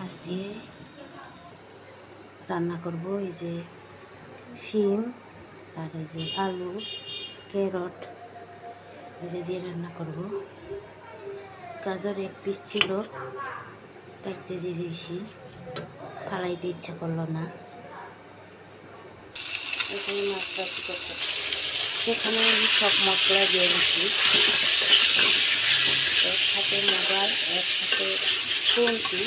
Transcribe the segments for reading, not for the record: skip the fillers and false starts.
মাছ দিয়ে রান্না করব। এই যে শিম আর এই যে আলু, ক্যারট এটা দিয়ে রান্না করব। গাজর এক পিস ছিল, কাটতে দিয়ে দিয়েছি, ফালাইতে ইচ্ছা করলো না। এখানে মাছ ভাজি করতে, সেখানে আমি সব মশলা দিয়ে দিচ্ছি। এক হাতে মোবাইল, এক হাতে খুন্তি।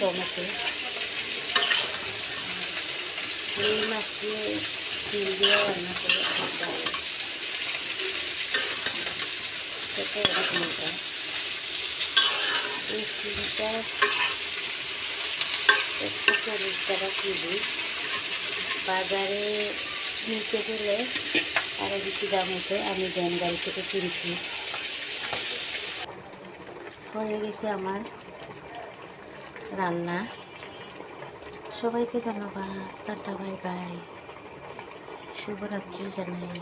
টমেটো এই মাছ দিয়ে তিল দিয়ে রান্না করে সেটা এরকম। এই তিলটা 140 টাকা কেজি, বাজারে কিনতে গেলে আরও বেশি দাম হতো। আমি গাড়ি থেকে কিনছি। হয়ে গেছে আমার রান্না। সবাইকে ধন্যবাদ। টাটা, বাই বাই, শুভরাত্রি জানাই।